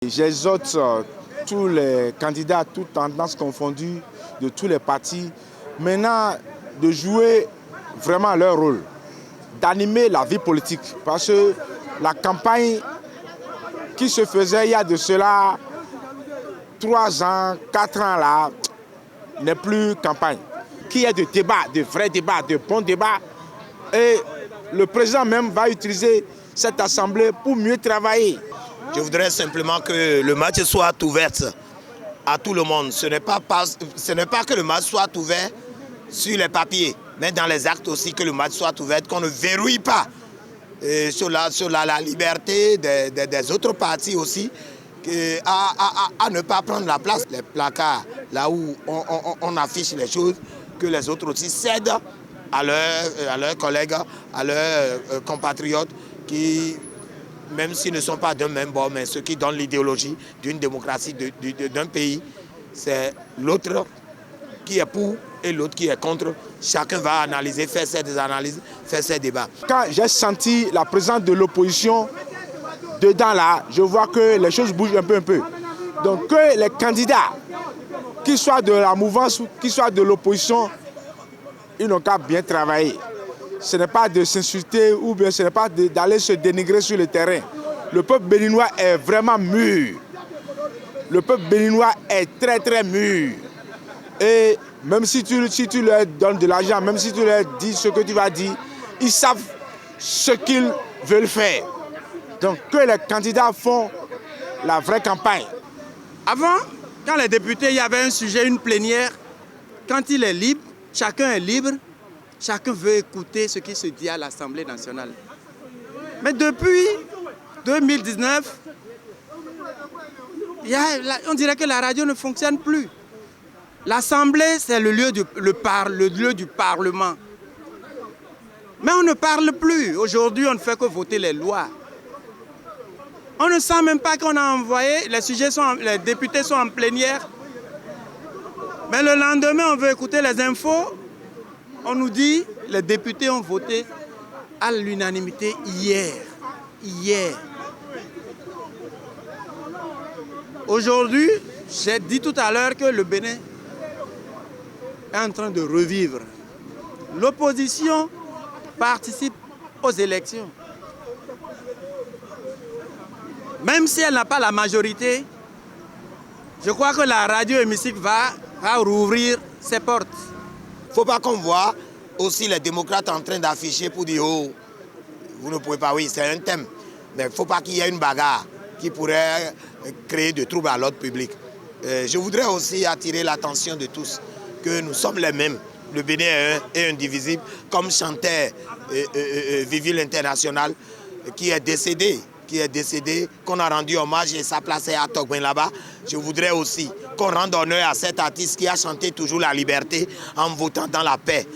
J'exhorte tous les candidats, toutes tendances confondues, de tous les partis, maintenant de jouer vraiment leur rôle, d'animer la vie politique. Parce que la campagne qui se faisait il y a de cela 3 ans, 4 ans là, n'est plus campagne. Qu'il y ait de débats, de vrais débats, de bons débats. Et le président même va utiliser cette assemblée pour mieux travailler. Je voudrais simplement que le match soit ouvert à tout le monde. Ce n'est pas que le match soit ouvert sur les papiers, mais dans les actes aussi que le match soit ouvert, qu'on ne verrouille pas sur la liberté des autres partis aussi, à ne pas prendre la place. Les placards, là où on affiche les choses, que les autres aussi cèdent à leurs collègues, à leurs compatriotes qui, même s'ils ne sont pas d'un même bord, mais ceux qui donnent l'idéologie d'une démocratie, d'un pays, c'est l'autre qui est pour et l'autre qui est contre. Chacun va analyser, faire ses analyses, faire ses débats. Quand j'ai senti la présence de l'opposition dedans là, je vois que les choses bougent un peu. Donc que les candidats, qu'ils soient de la mouvance ou qu'ils soient de l'opposition, ils n'ont qu'à bien travailler. Ce n'est pas de s'insulter ou bien ce n'est pas d'aller se dénigrer sur le terrain. Le peuple béninois est vraiment mûr. Le peuple béninois est très mûr. Et même si tu leur donnes de l'argent, même si tu leur dis ce que tu vas dire, ils savent ce qu'ils veulent faire. Donc que les candidats font la vraie campagne. Avant, quand les députés, il y avait un sujet, une plénière, quand il est libre, chacun est libre, chacun veut écouter ce qui se dit à l'Assemblée nationale. Mais depuis 2019, on dirait que la radio ne fonctionne plus. L'Assemblée, c'est le lieu du Parlement. Mais on ne parle plus. Aujourd'hui, on ne fait que voter les lois. On ne sent même pas qu'on a envoyé, les députés sont en plénière. Mais le lendemain, on veut écouter les infos. On nous dit que les députés ont voté à l'unanimité hier. Aujourd'hui, j'ai dit tout à l'heure que le Bénin est en train de revivre. L'opposition participe aux élections. Même si elle n'a pas la majorité, je crois que la radio hémicycle va rouvrir ses portes. Il ne faut pas qu'on voit aussi les démocrates en train d'afficher pour dire « Oh, vous ne pouvez pas, oui, c'est un thème ». Mais il ne faut pas qu'il y ait une bagarre qui pourrait créer de troubles à l'ordre public. Je voudrais aussi attirer l'attention de tous que nous sommes les mêmes. Le Bénin est un et indivisible, comme chantait Vivi l'International, qui est décédé, qu'on a rendu hommage et sa place est à Togben là-bas. Je voudrais aussi qu'on rende honneur à cet artiste qui a chanté toujours la liberté en votant dans la paix.